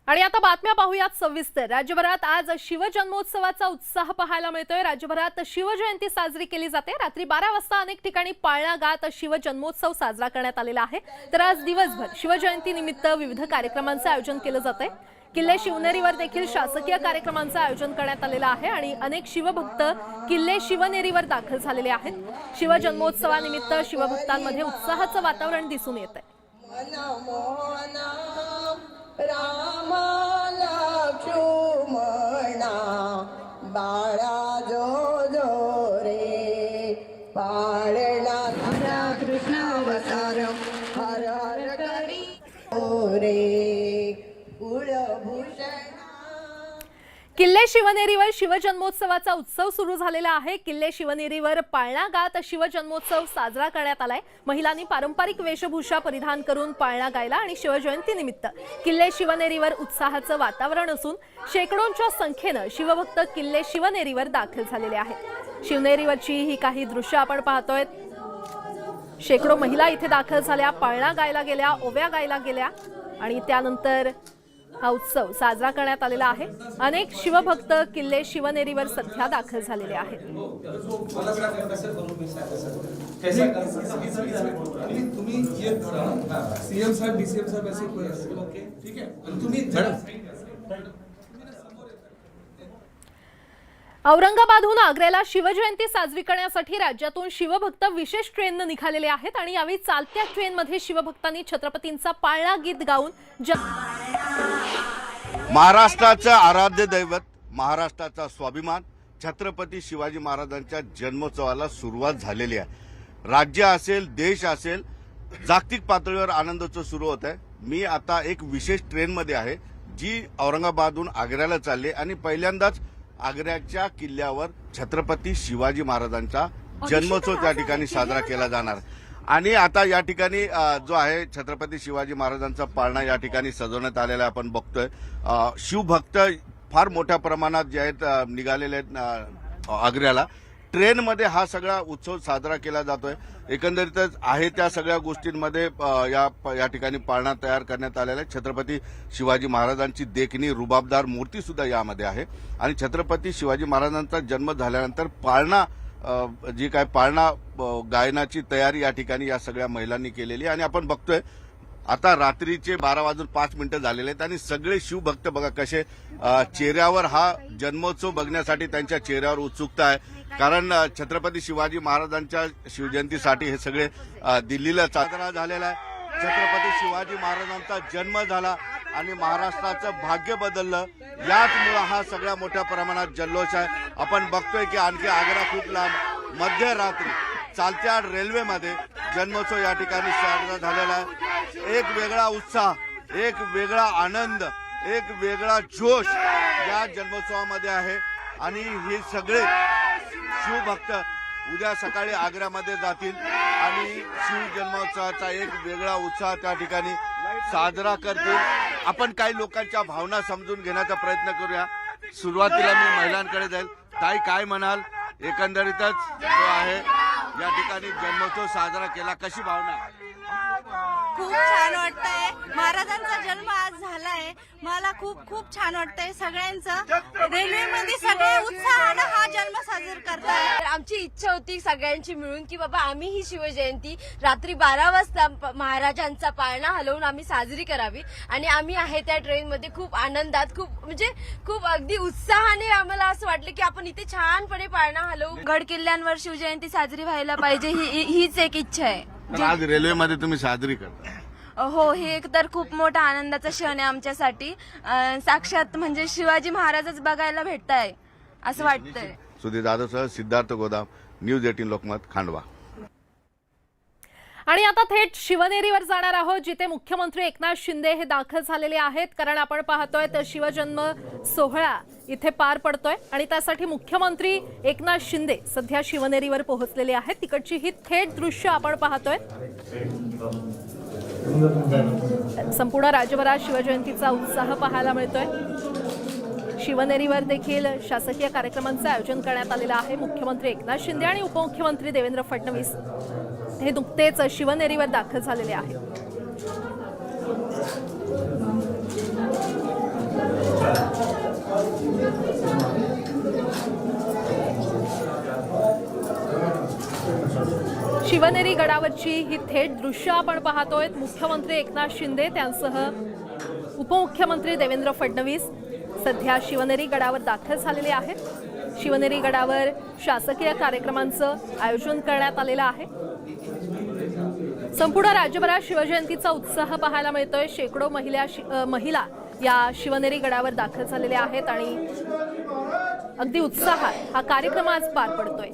आणि आता बातम्या पाहूयात सविस्तर। राज्यभरात आज शिवजन्मोत्सवाचा उत्साह पाहायला मिळतोय। राज्यभरात शिवजयंती साजरी केली जाते। रात्री 12 वाजता अनेक ठिकाणी पाळणा गात शिवजन्मोत्सव साजरा करण्यात आलेला आहे। तर आज दिवसभर शिवजयंती निमित्त विविध कार्यक्रमांचे आयोजन केले जाते। किल्ले शिवनेरीवर देखील शासकीय कार्यक्रमांचे आयोजन करण्यात आलेले आहे आणि अनेक शिवभक्त किल्ले शिवनेरीवर दाखल झालेले आहेत। शिवजन्मोत्सवानिमित्त शिवभक्तांमध्ये उत्साहाचं वातावरण दिसून येतंय। बाळा जो जो रे पाळणा कृष्ण अवतार हर हर करी रे कुलभूषण। किल्ले शिवनेरीवर शिवजन्मोत्सवाचा उत्सव सुरू झालेला आहे। किल्ले शिवनेरीवर पाळणा गात शिवजन्मोत्सव साजरा करण्यात आलाय। महिलांनी पारंपरिक वेशभूषा परिधान करून पाळणा गायला आणि शिवजयंती निमित्त किल्ले शिवनेरीवर उत्साहाचं वातावरण असून शेकडोंच्या संख्येने शिवभक्त किल्ले शिवनेरीवर दाखल झालेले आहेत। शिवनेरीवरची ही काही दृश्य आपण पाहतोय। शेकडो महिला इथे दाखल झाल्या, पाळणा गायला गेल्या, ओव्या गायला गेल्या आणि त्यानंतर हा उत्सव साजरा करण्यात आलेला आहे। अनेक शिवभक्त किल्ले शिवनेरीवर सध्या दाखल झालेले आहेत। औरंगाबादहून आग्र्याला शिवजयंती साजरी करण्यासाठी राज्यातून शिवभक्त विशेष ट्रेनने निघालेले आहेत आणि यावेळी चालत्या ट्रेनमध्ये शिवभक्तांनी छत्रपतींचा पाळणा गीत गाऊन महाराष्ट्राचं आराध्य दैवत, महाराष्ट्राचा स्वाभिमान छत्रपती शिवाजी महाराजांच्या जन्मोत्सवाला सुरुवात झालेली आहे। राज्य असेल, देश असेल, जागतिक पातळीवर आनंदोत्सव सुरू होत आहे। मी आता एक विशेष ट्रेनमध्ये आहे जी औरंगाबादहून आग्र्याला चालली आणि पहिल्यांदाच आग्र्याच्या किल्ल्यावर छत्रपती शिवाजी महाराजांचा जन्मोत्सव त्या ठिकाणी साजरा केला जाणार आणि आता या ठिकाणी जो आहे छत्रपती शिवाजी महाराजांचा पाळणा या ठिकाणी सजवण्यात आलेला आपण बघतोय। शिवभक्त फार मोठ्या प्रमाणात जे आहेत निघालेले आहेत आग्र्याला। ट्रेनमध्ये हा सगळा उत्सव साजरा केला जातोय। एकंदरीतच आहे त्या सगळ्या गोष्टींमध्ये या ठिकाणी पाळणा तयार करण्यात आलेला आहे। छत्रपती शिवाजी महाराजांची देखणी रुबाबदार मूर्ती सुद्धा यामध्ये आहे आणि छत्रपती शिवाजी महाराजांचा जन्म झाल्यानंतर पाळणा जी काय पाळणा गायनाची तयारी या ठिकाणी या सगळ्या महिलांनी केलेली आणि आपण बघतोय आता रात्रीचे 12:05 झालेले आहेत आणि सगळे शिवभक्त बघा कसे चेहऱ्यावर हा जन्मोत्सव बघण्यासाठी त्यांच्या चेहऱ्यावर उत्सुकता आहे। कारण छत्रपती शिवाजी महाराजांच्या शिवजयंतीसाठी हे सगळे दिल्लीला साजरा झालेला आहे। छत्रपती शिवाजी महाराजांचा जन्म झाला आणि महाराष्ट्राचं भाग्य बदललं, याचमुळे हा सगळ्या मोठ्या प्रमाणात जल्लोष आहे। आपण बघतोय की आणखी आग्रा खूप लांब मध्यरात्री चालत्या रेल्वेमध्ये जन्मोत्सव या ठिकाणी साजरा झालेला आहे। एक वेगळा उत्साह, एक वेगळा आनंद, एक वेगळा जोश या जन्मोत्सवामध्ये आहे आणि हे सगळे शिवभक्त उद्या सकाळी आग्र्यामध्ये जातील आणि शिव जन्मोत्सवाचा एक वेगळा उत्साह त्या ठिकाणी साजरा करतील। आपण काही लोकांच्या भावना समजून घेण्याचा प्रयत्न करूया। सुरुवातीला मी महिलांकडे जाईल। ताई, काय म्हणाल? एकंदरीतच जो आहे या ठिकाणी जन्मोत्सव साजरा केला, कशी भावना? खूप छान वाटतंय। महाराजांचा जन्म आज झालाय, मला खूप खूप छान वाटतंय। सगळ्यांचं रेल्वेमध्ये सगळे उत्साहानं हा जन्म साजरा करताय। आमची इच्छा होती सगळ्यांची मिळून की बाबा आम्ही ही शिवजयंती रात्री 12 वाजता महाराजांचा पाळणा हलवून आम्ही साजरी करावी आणि आम्ही आहे त्या ट्रेनमध्ये खूप आनंदात, खूप अगदी उत्साहाने आम्हाला असं वाटलं की आपण इथे छानपणे पाळणा हलवू। गड किल्ल्यांवर शिवजयंती साजरी व्हायला पाहिजे हीच एक इच्छा आहे। आज रेल्वेमध्ये तुम्ही साजरी करता? हो, हे एक तर खूप मोठा आनंदाचा क्षण आहे आमच्यासाठी। साक्षात म्हणजे शिवाजी महाराजच बघायला भेटताय असं वाटतंय। सुधीर जाधवसह सिद्धार्थ गोदाम, न्यूज 18 लोकमत, खांडवा। आणि आता थेट शिवनेरीवर जाणार आहोत जिथे मुख्यमंत्री एकनाथ शिंदे हे दाखल झालेले आहेत। कारण आपण पाहतोय तर शिवजन्म सोहळा इथे पार पडतोय आणि त्यासाठी मुख्यमंत्री एकनाथ शिंदे सध्या शिवनेरीवर पोहोचलेले आहेत। तिकडची ही थेट दृश्य आपण पाहतोय। संपूर्ण राज्यभरात शिवजयंतीचा उत्साह पाहायला मिळतोय। शिवनेरीवर देखील शासकीय कार्यक्रमांचे आयोजन करण्यात आलेले आहे। मुख्यमंत्री एकनाथ शिंदे आणि उपमुख्यमंत्री देवेंद्र फडणवीस हे नुकतेच शिवनेरीवर दाखल झालेले आहेत। शिवनेरी गडावरची ही थेट दृश्य आपण पाहतोय। मुख्यमंत्री एकनाथ शिंदे त्यांसह उपमुख्यमंत्री देवेंद्र फडणवीस सध्या शिवनेरी गडावर दाखल झालेले आहेत। शिवनेरी गडावर शासकीय कार्यक्रमांचं आयोजन करण्यात आलेलं आहे। संपूर्ण राज्यभरात शिवजयंतीचा उत्साह पाहायला मिळतोय। शेकडो महिला या शिवनेरी गडावर दाखल झालेल्या आहेत आणि अगदी उत्साहात हा कार्यक्रम आज पार पडतोय।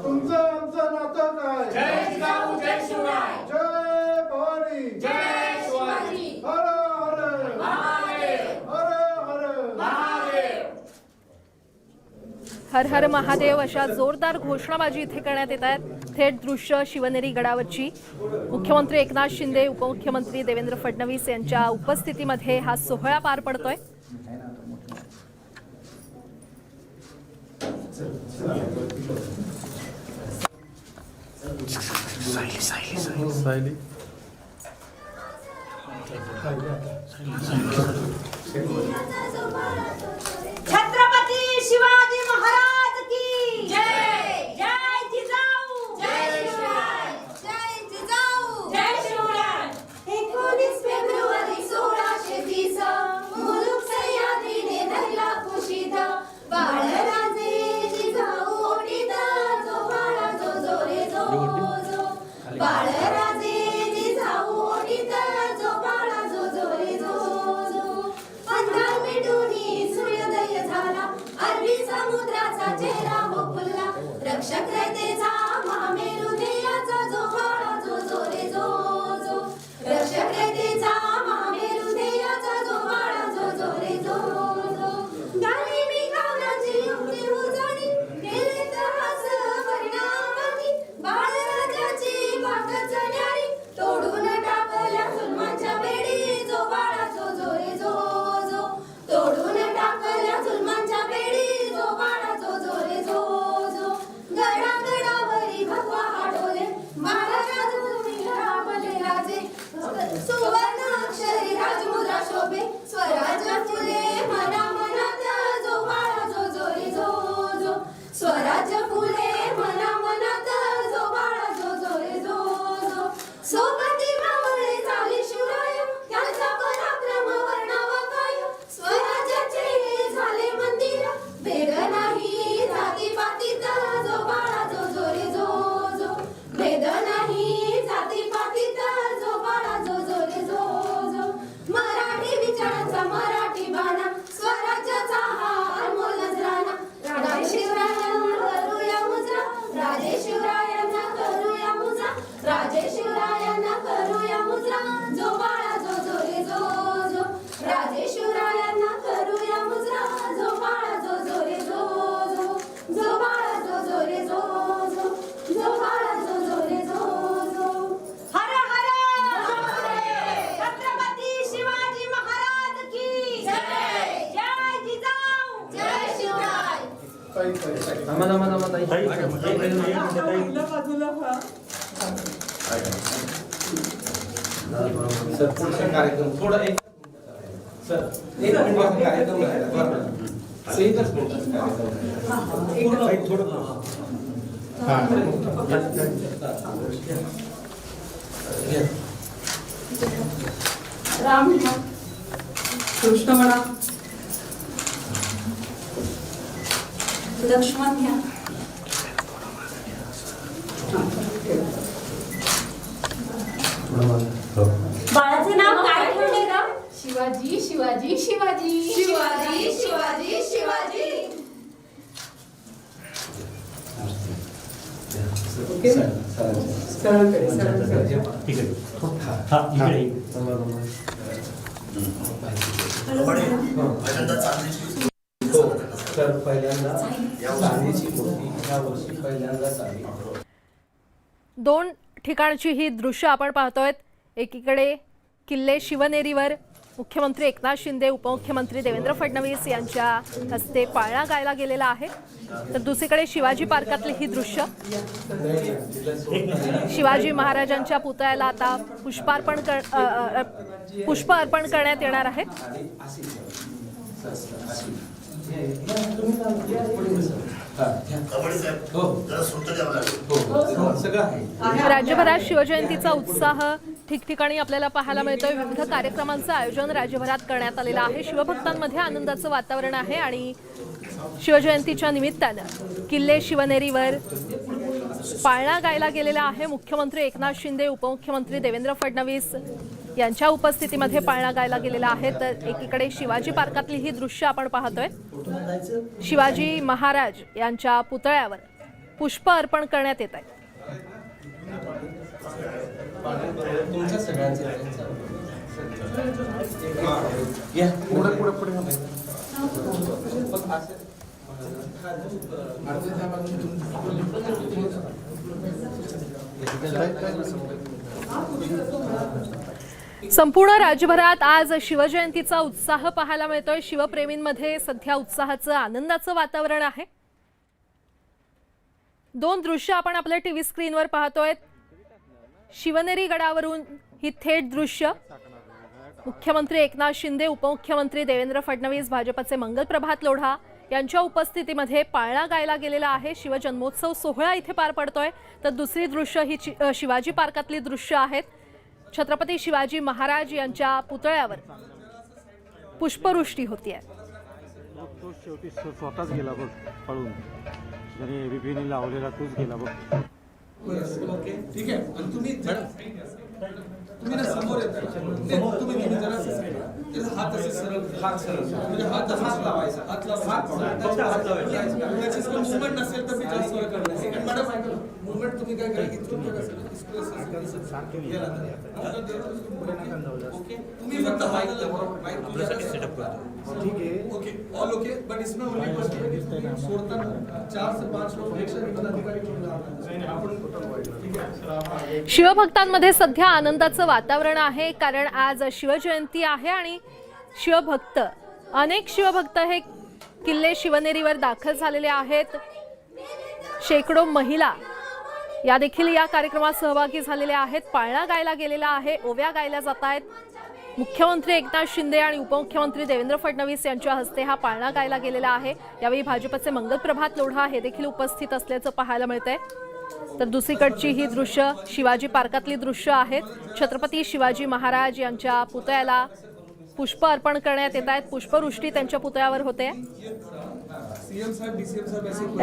तुमचं आमचं नातं काय? जय जिजाऊ जय शिवराय जय भवानी जय शिवाजी हर हर महादेव हर हर महादेव हर हर महादेव अशा जोरदार घोषणाबाजी इथे करण्यात येत आहेत। थेट दृश्य शिवनेरी गडावरची मुख्यमंत्री एकनाथ शिंदे उपमुख्यमंत्री देवेंद्र फडणवीस यांच्या उपस्थितीमध्ये हा सोहळा पार पडतोय। छत्रपती शिवाजी महाराज की जय। जय जिजाऊ जय शिवराय जय जिजाऊ जय शिवराय। 19 फेब्रुवारी 1630 मुलुक सह्याद्रीने धरला कुशीत बाळराजे जिजाऊ ओटीत जो बाळा जो जो रे जो जो बाळराजे जिजाऊ ओटीत जो बाळा जो जो रे जो जो अंधार मिटूनी सूर्योदय झाला अरबी समुद्राचा चेहरा हो फुलला रक्षक रयतेचा महामेरू ध्येयाचा जो बाळा जो जो रे जो जो रक्षक रयतेचा महामेरू ध्येयाचा जो बाळा जो जो रे जो जो गाली मी गावराची युक्ती उजाणी केले तहास परिणामांनी बाळराजाची बातच न्यारी तोडून टाकल्या जुलमाच्या बेडी जो बाळा जो जो रे जो जो तोडून टाकल्या जुलमाच्या बेडी जो बाळा जो जो रे जो जो गडागडावरी भगवा हाडोले महाराज तुम्ही घराबले राजे सुवर्ण अक्षरी राजमुद्रा शोभे स्वराज्य फुले मना मनात जो बाळा जो जो रे जो जो स्वराज्य फुले मना मनात जो बाळा जो जो रे जो जो सोबती मावळे झाले शिवराय त्यांचा पराक्रम वर्णावा काय स्वराज्याचे हे झाले मंदिर भेद नाही जाती पातीत जो बाळा जो जो रे जो जो भेद नाही जाती पातीत जो बाळा जो जो रे जो जो मराठी विचारांचा मराठी बाणा स्वराज्याचा हा अनमोल नजराणा राजे शिवरायांना करूया मुजरा राजे शिवरायांना करूया मुजरा राजे शिवरायांना करूया मुजरा जो बाळा जो जो रे जो जो राजे शिवरायांना करूया मुजरा जो बाळा जो जो रे जो जो जो बाळा जो जो रे जो जो जो बाळा जो जो रे जो जो हर हर छत्रपती शिवाजी महाराज की जय। जय जिजाऊ जय शिवराय। सर पुढचा कार्यक्रम थोडा एक सर एक मिनिट वाजता कार्यक्रम राहिला सहीतच कार्यक्रम थोडं राम म्हणा कृष्ण म्हणा लक्ष्मण घ्या बाळाचे नाव काय ठेवले का? शिवाजी शिवाजी शिवाजी शिवाजी शिवाजी शिवाजी ओके सरळ ठीक आहे हा इकडे तर पहिल्यांदा चांदीची मूर्ती ह्या वर्षी पहिल्यांदाच आली। दोन ठिकाणची ही दृश्य आपण पाहतोय। एकीकडे किल्ले शिवनेरीवर मुख्यमंत्री एकनाथ शिंदे उपमुख्यमंत्री देवेंद्र फडणवीस यांच्या हस्ते पाळणा गायला गेलेला आहे, तर दुसरीकडे शिवाजी पार्कातली ही दृश्य। शिवाजी महाराजांच्या पुतळ्याला आता पुष्प अर्पण करण्यात येणार आहे। सगळं आहे. राज्यभरात शिवजयंतीचा उत्साह ठिकठिकाणी आपल्याला पाहायला मिळतोय. विविध कार्यक्रमांचं आयोजन राज्यभरात करण्यात आलेलं आहे. शिवभक्तांमध्ये आनंदाचं वातावरण आहे आणि शिवजयंतीच्या निमित्तानं किल्ले शिवनेरीवर पाळणा गायला गेलेला आहे. मुख्यमंत्री एकनाथ शिंदे, उपमुख्यमंत्री देवेंद्र फडणवीस यांच्या उपस्थितीमध्ये पाळणा गायला गेलेला आहे. तर एकीकडे शिवाजी पार्कातली ही दृश्य आपण पाहतोय. शिवाजी महाराज यांच्या पुतळ्यावर पुष्प अर्पण करण्यात येत आहे. तुमच्या सगळ्यांचे या पुढे पुढे पुढे फक्त असं संपूर्ण राज्यभरात आज शिवजयंतीचा उत्साह पाहायला मिळतोय. शिवप्रेमींमध्ये सध्या उत्साहाचं आनंदाचं वातावरण आहे. दोन दृश्य आपण आपल्या टीव्ही स्क्रीनवर पाहतोय. शिवनेरी गडावरून ही थेट दृश्य. मुख्यमंत्री एकनाथ शिंदे, उपमुख्यमंत्री देवेंद्र फडणवीस, भाजपचे मंगलप्रभात लोढा यांच्या उपस्थितीमध्ये पाळणा गायला गेलेला आहे. शिवजन्मोत्सव सोहळा इथे पार पडतोय. तर दुसरी दृश्य ही शिवाजी पार्कातली दृश्य आहेत. छत्रपती शिवाजी महाराज यांच्या पुतळ्यावर पुष्पवृष्टी होतीये. तो शेवटी स्वतःच गेला बघ पळून. जरी एबीपीने लावलेला तोच गेला बघ. ओके ठीक आहे. आणि तुम्ही ना समोर येता. तुम्ही जरा हात असे सरळ, हात सरळ म्हणजे हात असा लावायचा. हात लावायचा. त्याची मुवमेंट नसेल तर मी जास्त वेळ करणार. मॅडम मुवमेंट तुम्ही काय करा, इथून तुम्ही फक्त हात सेटअप करतो. ठीक आहे. Okay all okay. बट इसमें ओनली सोडताना 4 से 5 लोग एक साथ पदाधिकारी शिवभक्तांमध्ये सध्या आनंदाचं वातावरण आहे. कारण आज शिवजयंती आहे आणि शिवभक्त, अनेक शिवभक्त हे किल्ले शिवनेरीवर दाखल झालेले आहेत. शेकडो महिला या देखील या कार्यक्रमात सहभागी झालेल्या आहेत. पाळणा गायला गेलेला आहे, ओव्या गायल्या जात आहेत. मुख्यमंत्री एकनाथ शिंदे आणि उपमुख्यमंत्री देवेंद्र फडणवीस यांच्या हस्ते हा पाळणा गायला गेलेला आहे. यावेळी भाजपचे मंगलप्रभात लोढा हे देखील उपस्थित असल्याचं पाहायला मिळतंय. तर दुसरीकडची ही दृश्य शिवाजी पार्कातली दृश्य आहेत. छत्रपती शिवाजी महाराज यांच्या पुतळ्याला पुष्प अर्पण करण्यात येत आहेत. पुष्पवृष्टी त्यांच्या पुतळ्यावर होते.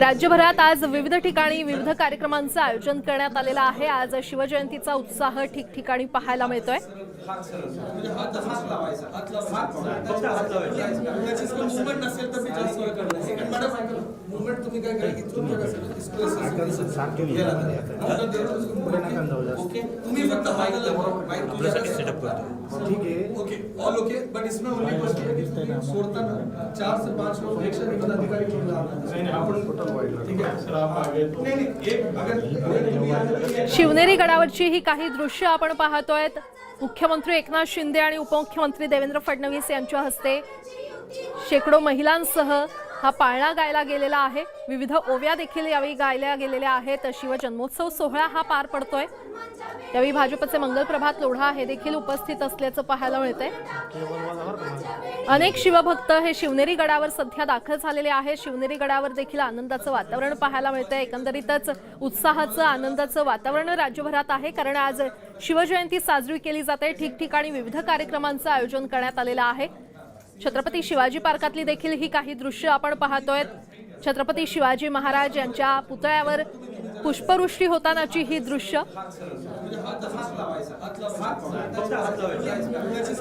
राज्यभरात आज विविध ठिकाणी विविध कार्यक्रमांचं आयोजन करण्यात आलेलं आहे. आज शिवजयंतीचा उत्साह ठिकठिकाणी पाहायला मिळतोय. तुम्ही फक्त सेटअप करतो. ठीक आहे. Okay all okay. बट इसमें ओनली सोडताना 4 से 5 लोग एक साथ पदाधिकारी शिवनेरी गडावरची ही काही दृश्य आपण पाहतोय. मुख्यमंत्री एकनाथ शिंदे आणि उपमुख्यमंत्री देवेंद्र फडणवीस यांच्या हस्ते शेकडो महिलांसह हा पाळणा गायला गेलेला आहे. विविध ओव्या देखील यावेळी गायल्या गेलेल्या आहेत. शिवजन्मोत्सव सोहळा हा पार पडतोय. यावेळी भाजपचे मंगलप्रभात लोढा हे देखील उपस्थित असल्याचं पाहायला मिळतंय. अनेक शिवभक्त हे शिवनेरी गडावर सध्या दाखल झालेले आहेत. शिवनेरी गडावर देखील आनंदाचं वातावरण पाहायला मिळतंय. एकंदरीतच उत्साहाचं, आनंदाचं वातावरण राज्यभरात आहे. कारण आज शिवजयंती साजरी केली जाते. ठिकठिकाणी विविध कार्यक्रमांचं आयोजन करण्यात आलेलं आहे. छत्रपती शिवाजी पार्कातली देखील ही काही दृश्य आपण पाहतोय. छत्रपती शिवाजी महाराज यांच्या पुतळ्यावर पुष्पवृष्टी होतानाची ही दृश्य.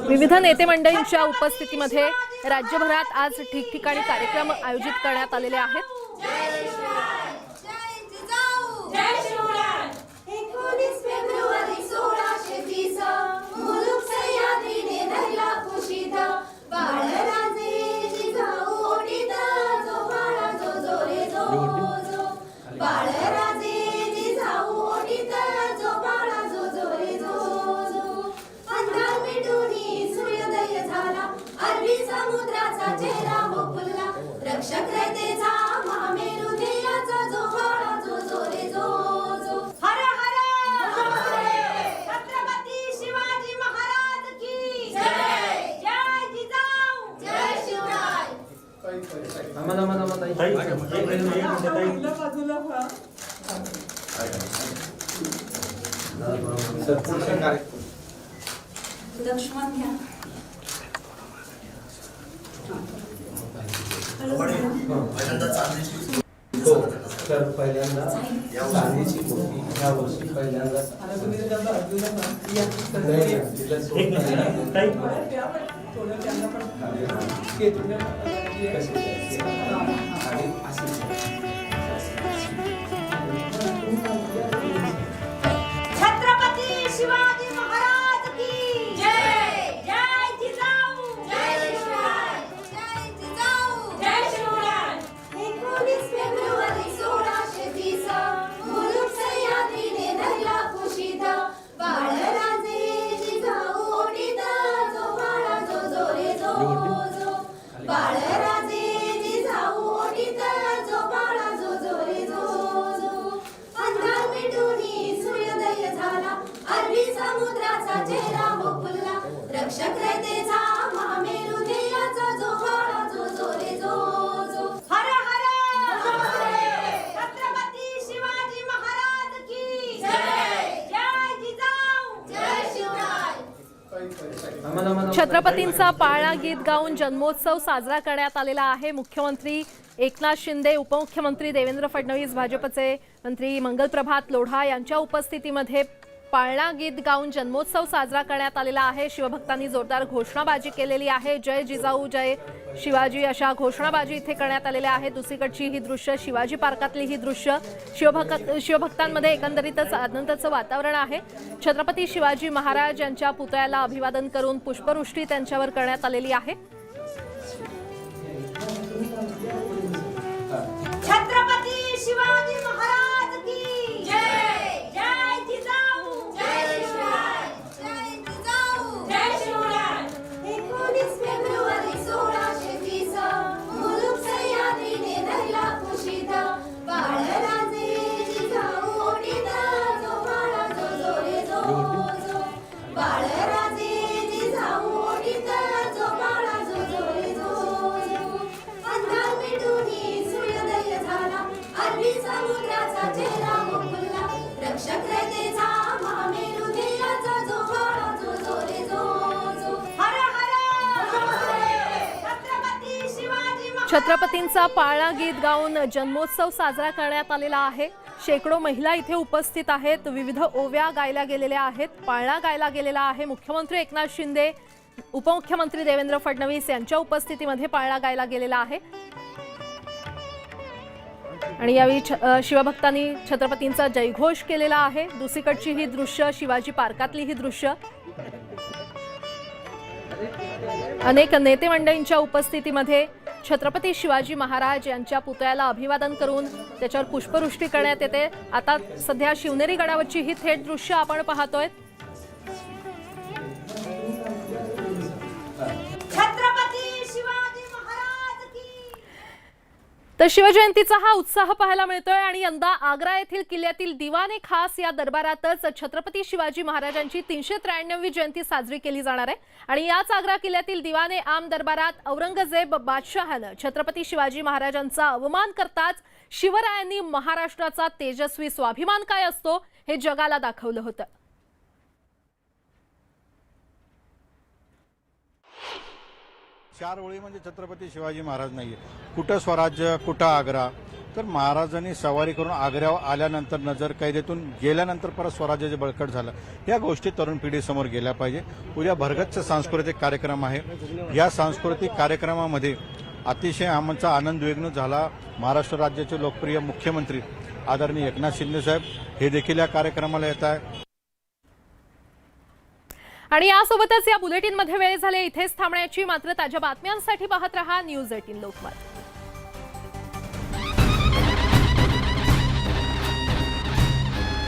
विविध नेते मंडळींच्या उपस्थितीमध्ये राज्यभरात आज ठिकठिकाणी कार्यक्रम आयोजित करण्यात आलेले आहेत. रक्षक पुढचा कार्यक्रम लक्ष्मण घ्या. हो तर पहिल्यांदा चांदीची मूर्ती ह्या वर्षी पहिल्यांदा तुम्ही त्यांना अर्जुन छत्रपती शिवाजी महाराज की जय. जय जिजाऊ. जय शिवराय. जय जिजाऊ. जय शिवराय. 19 फेब्रुवारी 1620 मुलूक सह्याद्रीने धरला कुशीत. बाळराजे जिजाऊ ओटीत जो बाळा जो जो रे जो जो. बाळराजे जिजाऊ ओटीत जो बाळा जो जो रे जो जो. अंधार मिटूनी सूर्योदय झाला. अरबी समुद्राचा चेहरा हो फुलला. रक्षक रयतेचा महामेरू ध्येयाचा जो बाळा जो जो रे जो जो. हर हर छत्रपती शिवाजी महाराज की जय. जय जिजाऊ. जय शिवराय. छत्रपतींचा पाळणा गीत गाऊन जन्मोत्सव साजरा करण्यात आलेला आहे. मुख्यमंत्री एकनाथ शिंदे, उपमुख्यमंत्री देवेंद्र फडणवीस, भाजपचे मंत्री मंगल प्रभात लोढा यांच्या उपस्थितीमध्ये पाळणा गीत गाऊन जन्मोत्सव साजरा करण्यात आलेला आहे. शिवभक्तांनी जोरदार घोषणाबाजी केलेली आहे. जय जिजाऊ जय शिवाजी अशा घोषणाबाजी इथे करण्यात आलेल्या आहेत. दुसरीकडची ही दृश्य शिवाजी पार्कातली ही दृश्य शिवभक्तांमध्ये एकंदरीतच आनंदाचं वातावरण आहे. छत्रपती शिवाजी महाराज यांच्या पुतळ्याला अभिवादन करून पुष्पवृष्टी त्यांच्यावर करण्यात आलेली आहे. छत्रपती शिवाजी महाराज की जय. जय जिजाऊ. जय शिवराय. जय जिजाऊ. जय शिवराय. 19 फेब्रुवारी 1620 मुलूक सह्याद्रीने धरला कुशीत. बाळराजे जिजाऊ ओटीत जो बाळा जो जो रे जो जो. बाळराजे जिजाऊ ओटीत जो बाळा जो जो रे जो जो. अंधार मिटूनी सूर्योदय झाला. अरबी समुद्राचा चेहरा हो फुलला. रक्षक रयतेचा महामेरू ध्येयाचा जो बाळा जो जो रे जो जो. हर हर छत्रपती शिवाजी महाराज. छत्रपतींचा पाळणा गीत गाऊन जन्मोत्सव साजरा करण्यात आलेला आहे. शेकडो महिला इथे उपस्थित आहेत. विविध ओव्या गायल्या गेलेल्या आहेत. पाळणा गायला गेलेला आहे. मुख्यमंत्री एकनाथ शिंदे, उपमुख्यमंत्री देवेंद्र फडणवीस यांच्या उपस्थितीमध्ये पाळणा गायला गेलेला आहे. आणि यावेळी शिवभक्तांनी छत्रपतींचा जयघोष केलेला आहे. दुसरीकडची ही दृश्य शिवाजी पार्कातली ही दृश्य अनेक नेते मंडळींच्या उपस्थितीमध्ये छत्रपती शिवाजी महाराज यांच्या पुतळ्याला अभिवादन करून त्याच्यावर पुष्पवृष्टी करण्यात येते. आता सध्या शिवनेरी गडावरची ही थेट दृश्य आपण पाहतोय. छत्रपती शिवाजी महाराज की. तर शिवजयंतीचा हा उत्साह पाहायला मिळतोय आणि यंदा आग्रा येथील किल्ल्यातील दिवाने खास या दरबारातच छत्रपती शिवाजी महाराजांची 393वी जयंती साजरी केली जाणार आहे. आणि याच आग्रा किल्ल्यातील दिवाने आम दरबारात औरंगजेब बादशहानं छत्रपती शिवाजी महाराजांचा अवमान करताच शिवरायांनी महाराष्ट्राचा तेजस्वी स्वाभिमान काय असतो हे जगाला दाखवलं होतं. चार ओळी म्हणजे छत्रपती शिवाजी महाराज नाहीये. कुठं स्वराज्य, कुठं आग्रा. तर महाराजांनी सवारी करून आग्र्यावर आल्यानंतर नजर कैदेतून गेल्यानंतर परत स्वराज्याचे बळकट झालं. या गोष्टी तरुण पिढीसमोर गेल्या पाहिजे. उद्या भरगच्च सांस्कृतिक कार्यक्रम आहे. या सांस्कृतिक कार्यक्रमामध्ये अतिशय आमचा आनंद वेगळा झाला. महाराष्ट्र राज्याचे लोकप्रिय मुख्यमंत्री आदरणीय एकनाथ शिंदे साहेब हे देखील या कार्यक्रमाला येत आहे. आणि यासोबतच या बुलेटिनमध्ये वेळ झाले इथेच थांबण्याची. मात्र ताज्या बातम्यांसाठी पाहत रहा न्यूज 18 लोकमत.